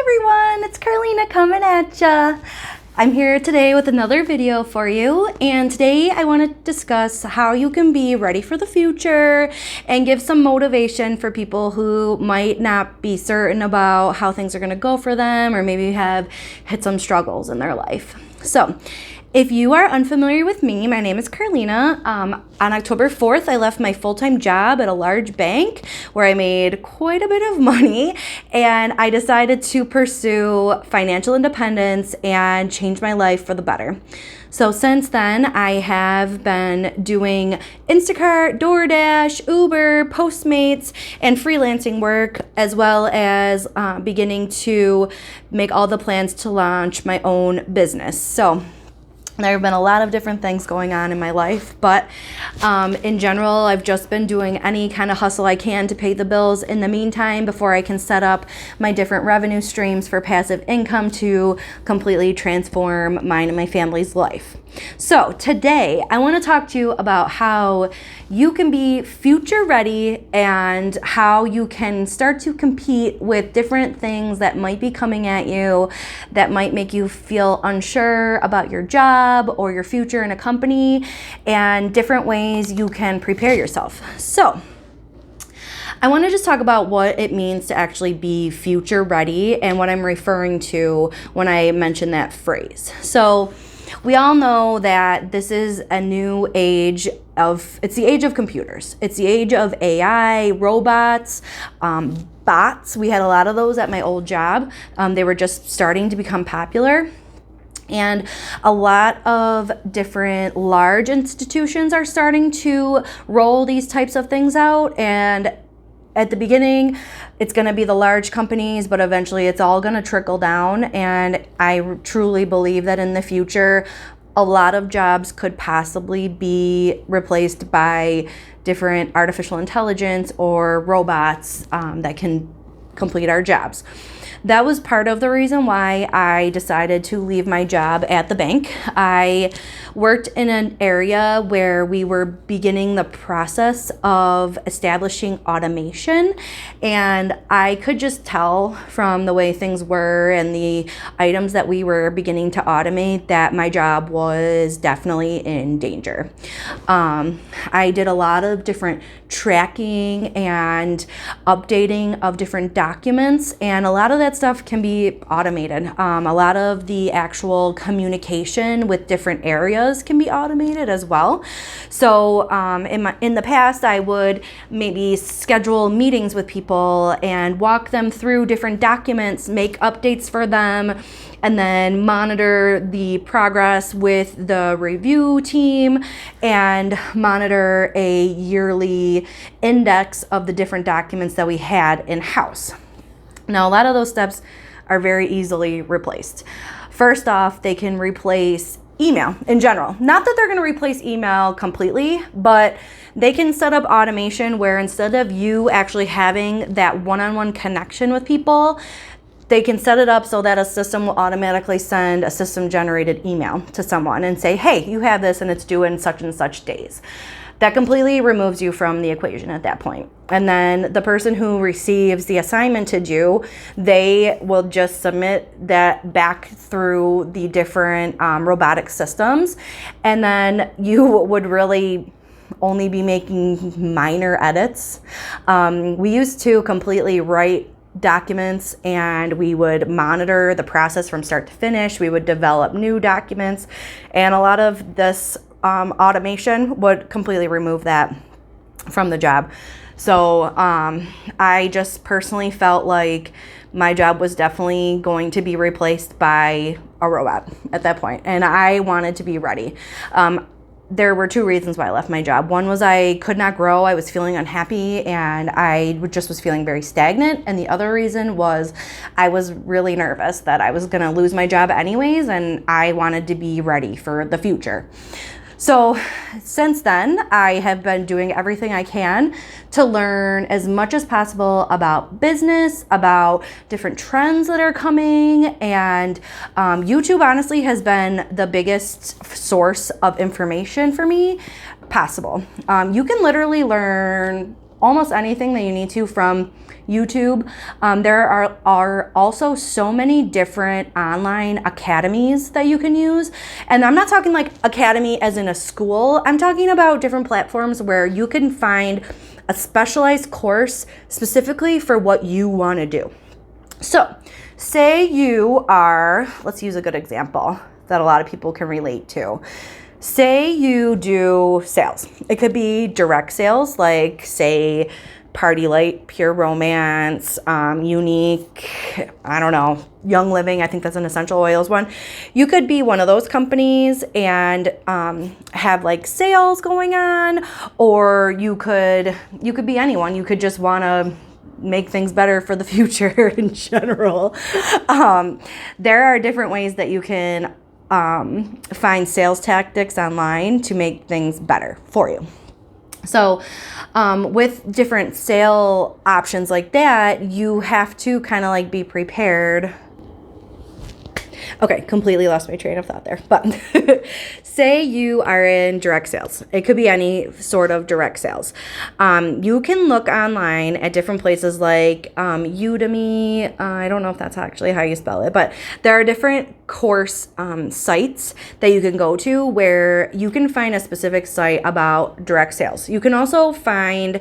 everyone, it's Carlina coming at ya. I'm here today with another video for you, and today I want to discuss how you can be ready for the future and give some motivation for people who might not be certain about how things are going to go for them, or maybe have hit some struggles in their life. So if you are unfamiliar with me, my name is Carlina. On October 4th, I left my full-time job at a large bank where I made quite a bit of money, and I decided to pursue financial independence and change my life for the better. So since then, I have been doing Instacart, DoorDash, Uber, Postmates, and freelancing work, as well as beginning to make all the plans to launch my own business. So there have been a lot of different things going on in my life, but in general, I've just been doing any kind of hustle I can to pay the bills in the meantime before I can set up my different revenue streams for passive income to completely transform mine and my family's life. So today, I want to talk to you about how you can be future ready and how you can start to compete with different things that might be coming at you that might make you feel unsure about your job or your future in a company, and different ways you can prepare yourself. So I want to just talk about what it means to actually be future ready and what I'm referring to when I mention that phrase. So we all know that this is a new age it's the age of computers. It's the age of AI, robots, bots. We had a lot of those at my old job. They were just starting to become popular. And a lot of different large institutions are starting to roll these types of things out. And at the beginning, it's going to be the large companies, but eventually it's all going to trickle down. And I truly believe that in the future, a lot of jobs could possibly be replaced by different artificial intelligence or robots that can complete our jobs. That was part of the reason why I decided to leave my job at the bank. I worked in an area where we were beginning the process of establishing automation, and I could just tell from the way things were and the items that we were beginning to automate that my job was definitely in danger. I did a lot of different tracking and updating of different documents, and a lot of that stuff can be automated. A lot of the actual communication with different areas can be automated as well. So in the past, I would maybe schedule meetings with people and walk them through different documents, make updates for them, and then monitor the progress with the review team and monitor a yearly index of the different documents that we had in-house. Now, a lot of those steps are very easily replaced. First off, they can replace email in general. Not that they're going to replace email completely, but they can set up automation where instead of you actually having that one-on-one connection with people, they can set it up so that a system will automatically send a system-generated email to someone and say, hey, you have this and it's due in such and such days. That completely removes you from the equation at that point. And then the person who receives the assignment to do, they will just submit that back through the different robotic systems. And then you would really only be making minor edits. We used to completely write documents, and we would monitor the process from start to finish. We would develop new documents, and a lot of this automation would completely remove that from the job. So I just personally felt like my job was definitely going to be replaced by a robot at that point, and I wanted to be ready. There were two reasons why I left my job. One was I could not grow. I was feeling unhappy, and I just was feeling very stagnant. And the other reason was I was really nervous that I was going to lose my job anyways, and I wanted to be ready for the future. So since then, I have been doing everything I can to learn as much as possible about business, about different trends that are coming, and YouTube honestly has been the biggest source of information for me possible. You can literally learn almost anything that you need to from YouTube. There are also so many different online academies that you can use. And I'm not talking like academy as in a school. I'm talking about different platforms where you can find a specialized course specifically for what you want to do. So say you are, let's use a good example that a lot of people can relate to. Say you do sales. It could be direct sales, like say Party Light, Pure Romance, Unique, I don't know, Young Living. I think that's an essential oils one. You could be one of those companies and have like sales going on, or you could be anyone. You could just want to make things better for the future in general. There are different ways that you can find sales tactics online to make things better for you. So with different sale options like that, you have to kind of like be prepared. Okay, completely lost my train of thought there. But say you are in direct sales. It could be any sort of direct sales. You can look online at different places like Udemy. I don't know if that's actually how you spell it, but there are different course sites that you can go to where you can find a specific site about direct sales. You can also find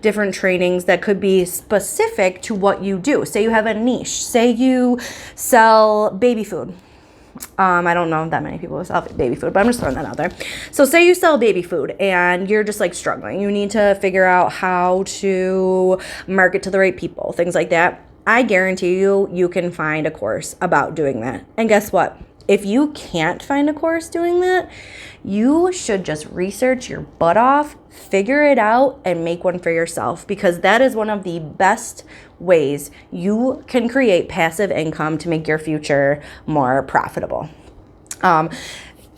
different trainings that could be specific to what you do. Say you have a niche. Say you sell baby food. I don't know that many people sell baby food, but I'm just throwing that out there. So say you sell baby food and you're just like struggling. You need to figure out how to market to the right people, things like that. I guarantee you can find a course about doing that. And guess what? If you can't find a course doing that, you should just research your butt off, figure it out, and make one for yourself, because that is one of the best ways you can create passive income to make your future more profitable.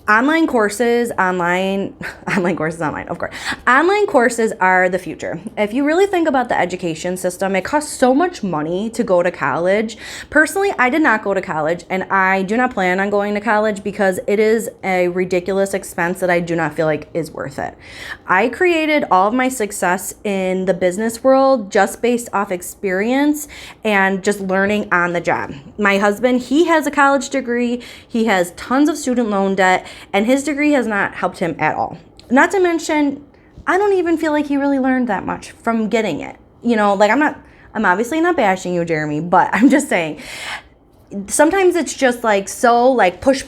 Online courses online, of course. Online courses are the future. If you really think about the education system, it costs so much money to go to college. Personally, I did not go to college, and I do not plan on going to college because it is a ridiculous expense that I do not feel like is worth it. I created all of my success in the business world just based off experience and just learning on the job. My husband, he has a college degree. He has tons of student loan debt, and his degree has not helped him at all. Not to mention, I don't even feel like he really learned that much from getting it. You know, like I'm obviously not bashing you, Jeremy, but I'm just saying, sometimes it's just like so like push,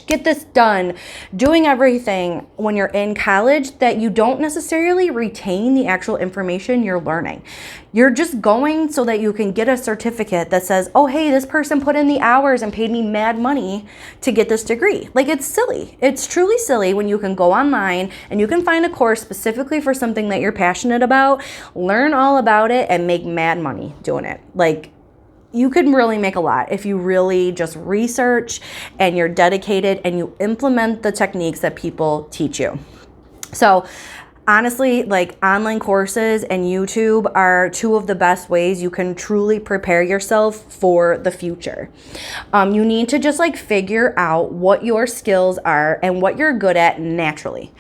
get this done, doing everything when you're in college that you don't necessarily retain the actual information you're learning. You're just going so that you can get a certificate that says, oh, hey, this person put in the hours and paid me mad money to get this degree. Like, it's silly. It's truly silly when you can go online and you can find a course specifically for something that you're passionate about, learn all about it, and make mad money doing it. Like, you can really make a lot if you really just research and you're dedicated and you implement the techniques that people teach you. So honestly, like, online courses and YouTube are two of the best ways you can truly prepare yourself for the future. You need to just like figure out what your skills are and what you're good at naturally.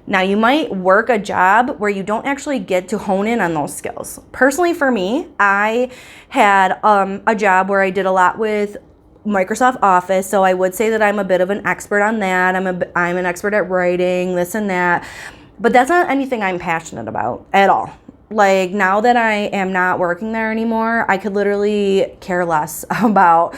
Now, you might work a job where you don't actually get to hone in on those skills. Personally, for me, I had a job where I did a lot with Microsoft Office, so I would say that I'm a bit of an expert on that. I'm an expert at writing, this and that, but that's not anything I'm passionate about at all. Like, now that I am not working there anymore, I could literally care less about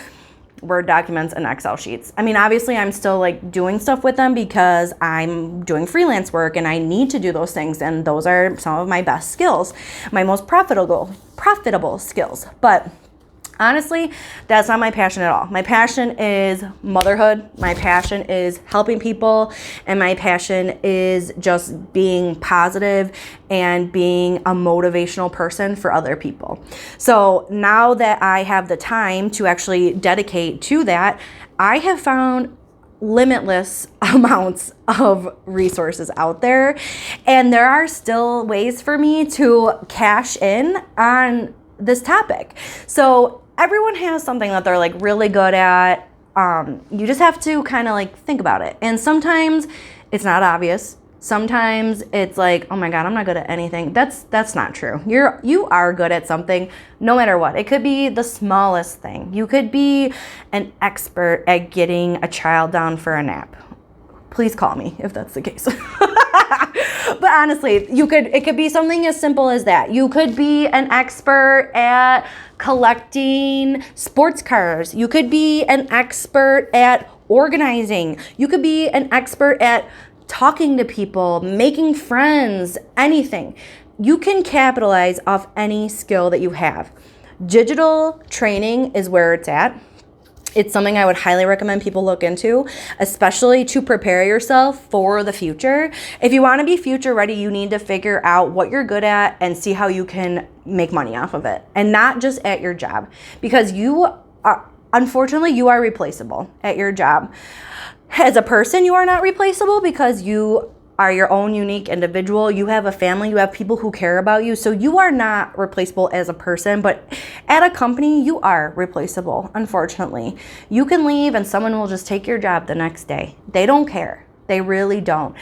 Word documents and Excel sheets. I mean, obviously I'm still like doing stuff with them because I'm doing freelance work and I need to do those things, and those are some of my best skills, my most profitable skills. But honestly, that's not my passion at all. My passion is motherhood. My passion is helping people. And my passion is just being positive and being a motivational person for other people. So now that I have the time to actually dedicate to that, I have found limitless amounts of resources out there. And there are still ways for me to cash in on this topic. So everyone has something that they're like really good at. You just have to kind of like think about it. And sometimes it's not obvious. Sometimes it's like, oh my God, I'm not good at anything. That's not true. You are good at something no matter what. It could be the smallest thing. You could be an expert at getting a child down for a nap. Please call me if that's the case. But honestly, it could be something as simple as that. You could be an expert at collecting sports cars. You could be an expert at organizing. You could be an expert at talking to people, making friends, anything. You can capitalize off any skill that you have. Digital training is where it's at. It's something I would highly recommend people look into, especially to prepare yourself for the future. If you want to be future ready, you need to figure out what you're good at and see how you can make money off of it, and not just at your job, because unfortunately, you are replaceable at your job. As a person, you are not replaceable because you are your own unique individual. You have a family, you have people who care about you. So you are not replaceable as a person, but at a company, you are replaceable, unfortunately. You can leave and someone will just take your job the next day. They don't care. They really don't.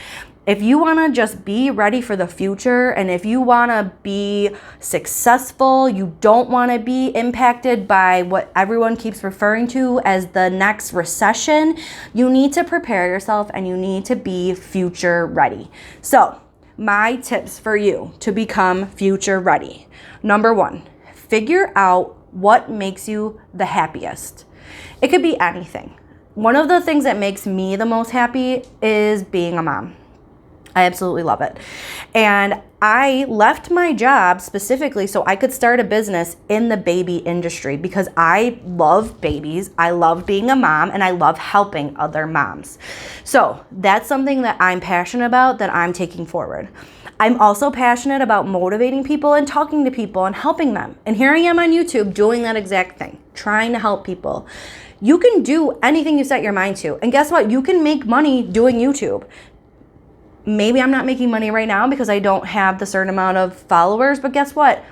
If you want to just be ready for the future, and if you want to be successful, you don't want to be impacted by what everyone keeps referring to as the next recession, you need to prepare yourself and you need to be future ready. So, my tips for you to become future ready. Number 1, figure out what makes you the happiest. It could be anything. One of the things that makes me the most happy is being a mom. I absolutely love it. And I left my job specifically so I could start a business in the baby industry because I love babies, I love being a mom, and I love helping other moms. So that's something that I'm passionate about, that I'm taking forward. I'm also passionate about motivating people and talking to people and helping them. And here I am on YouTube doing that exact thing, trying to help people. You can do anything you set your mind to. And guess what? You can make money doing YouTube. Maybe I'm not making money right now because I don't have the certain amount of followers, but guess what?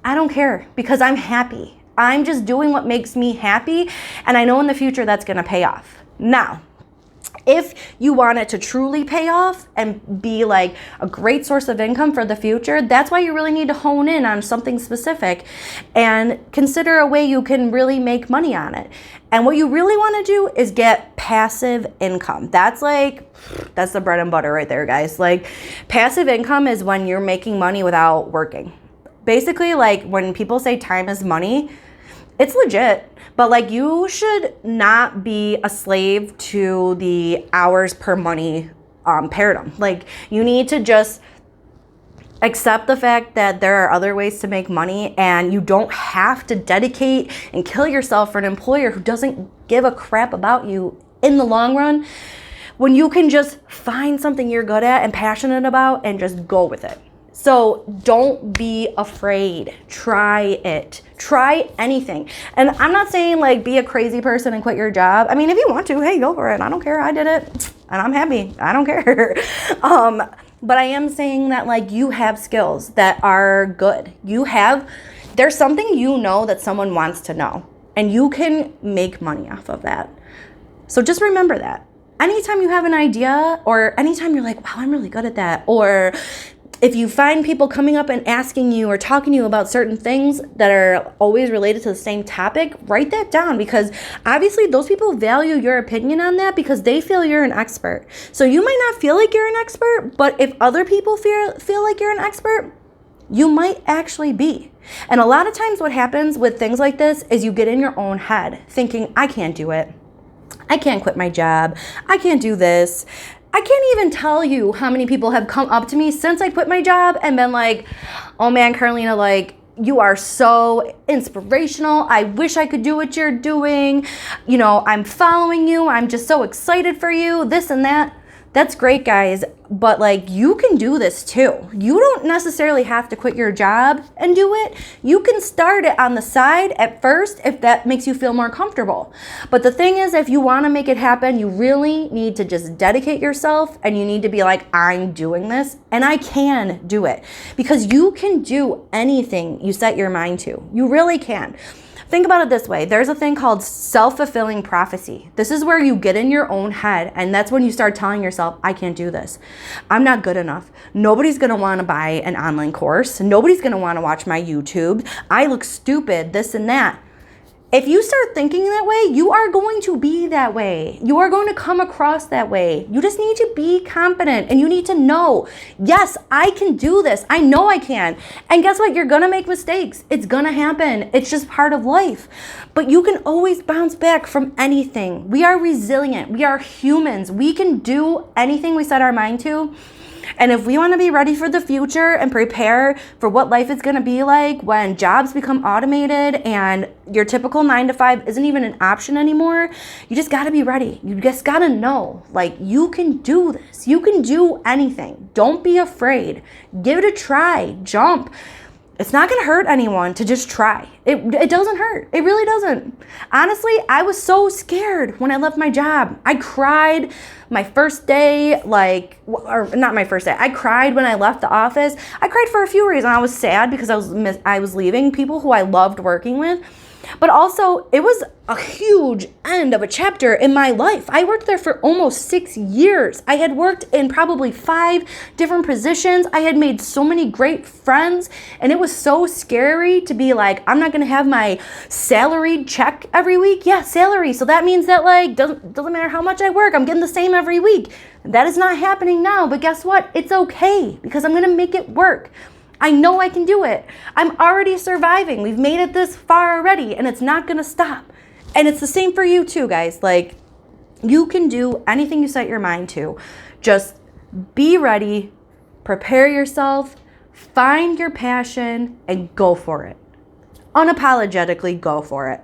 I don't care because I'm happy. I'm just doing what makes me happy, and I know in the future that's gonna pay off. Now, if you want it to truly pay off and be like a great source of income for the future, that's why you really need to hone in on something specific and consider a way you can really make money on it. And what you really want to do is get passive income. That's the bread and butter right there, guys. Like, passive income is when you're making money without working. Basically, like when people say time is money, it's legit. But like, you should not be a slave to the hours per money paradigm. Like, you need to just accept the fact that there are other ways to make money, and you don't have to dedicate and kill yourself for an employer who doesn't give a crap about you in the long run, when you can just find something you're good at and passionate about and just go with it. So don't be afraid. Try it. Try anything. And I'm not saying like be a crazy person and quit your job. I mean, if you want to, hey, go for it. I don't care. I did it and I'm happy. I don't care. But I am saying that like you have skills that are good. There's something you know that someone wants to know, and you can make money off of that. So just remember that. Anytime you have an idea, or anytime you're like, wow, I'm really good at that, or if you find people coming up and asking you or talking to you about certain things that are always related to the same topic, write that down, because obviously those people value your opinion on that because they feel you're an expert. So you might not feel like you're an expert, but if other people feel like you're an expert, you might actually be. And a lot of times what happens with things like this is you get in your own head thinking, I can't do it. I can't quit my job. I can't do this. I can't even tell you how many people have come up to me since I quit my job and been like, oh man, Carolina, like, you are so inspirational. I wish I could do what you're doing. You know, I'm following you. I'm just so excited for you, this and that. That's great, guys. But like, you can do this too. You don't necessarily have to quit your job and do it. You can start it on the side at first if that makes you feel more comfortable. But the thing is, if you want to make it happen, you really need to just dedicate yourself, and you need to be like, I'm doing this and I can do it, because you can do anything you set your mind to. You really can. Think about it this way. There's a thing called self-fulfilling prophecy. This is where you get in your own head, and that's when you start telling yourself, I can't do this. I'm not good enough. Nobody's going to want to buy an online course. Nobody's going to want to watch my YouTube. I look stupid, this and that. If you start thinking that way, you are going to be that way. You are going to come across that way. You just need to be confident, and you need to know, yes, I can do this. I know I can. And guess what? You're going to make mistakes. It's going to happen. It's just part of life. But you can always bounce back from anything. We are resilient. We are humans. We can do anything we set our mind to. And if we want to be ready for the future and prepare for what life is going to be like when jobs become automated and your typical 9-to-5 isn't even an option anymore, you just got to be ready. You just got to know, like, you can do this. You can do anything. Don't be afraid. Give it a try. Jump. It's not going to hurt anyone to just try. It doesn't hurt. It really doesn't. Honestly, I was so scared when I left my job. I cried my first day, or not my first day. I cried when I left the office. I cried for a few reasons. I was sad because I was leaving people who I loved working with. But also, it was a huge end of a chapter in my life. I worked there for almost 6 years. I had worked in probably 5 different positions. I had made so many great friends, and it was so scary to be like, I'm not going to have my salaried check every week. Yeah, salary. So that means that, like, doesn't matter how much I work, I'm getting the same every week. That is not happening now, but guess what? It's okay because I'm going to make it work. I know I can do it. I'm already surviving. We've made it this far already, and it's not going to stop. And it's the same for you too, guys. Like, you can do anything you set your mind to. Just be ready, prepare yourself, find your passion, and go for it. Unapologetically go for it.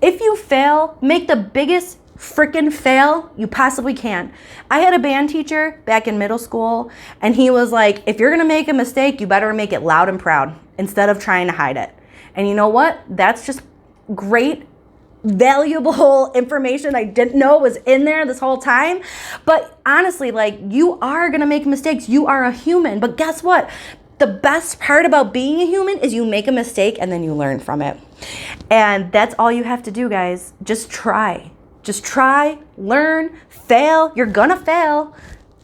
If you fail, make the biggest freaking fail you possibly can. I had a band teacher back in middle school, and he was like, if you're gonna make a mistake, you better make it loud and proud instead of trying to hide it. And you know what? That's just great, valuable information I didn't know was in there this whole time. But honestly, like, you are gonna make mistakes. You are a human. But guess what? The best part about being a human is you make a mistake and then you learn from it. And that's all you have to do, guys. Just try. Just try, learn, fail. You're gonna fail.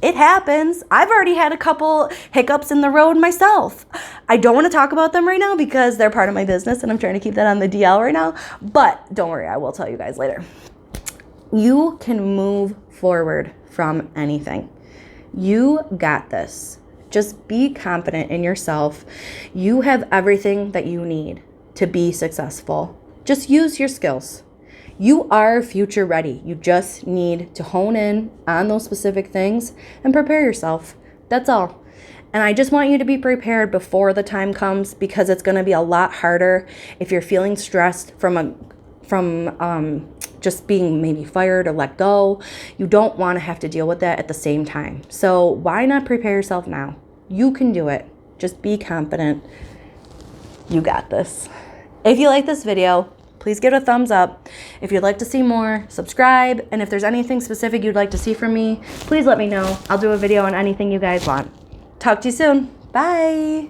It happens. I've already had a couple hiccups in the road myself. I don't want to talk about them right now because they're part of my business and I'm trying to keep that on the DL right now. But don't worry, I will tell you guys later. You can move forward from anything. You got this. Just be confident in yourself. You have everything that you need to be successful. Just use your skills. You are future ready. You just need to hone in on those specific things and prepare yourself. That's all. And I just want you to be prepared before the time comes because it's going to be a lot harder if you're feeling stressed from just being maybe fired or let go. You don't want to have to deal with that at the same time. So why not prepare yourself now? You can do it. Just be confident. You got this. If you like this video, please give it a thumbs up. If you'd like to see more, subscribe. And if there's anything specific you'd like to see from me, please let me know. I'll do a video on anything you guys want. Talk to you soon. Bye.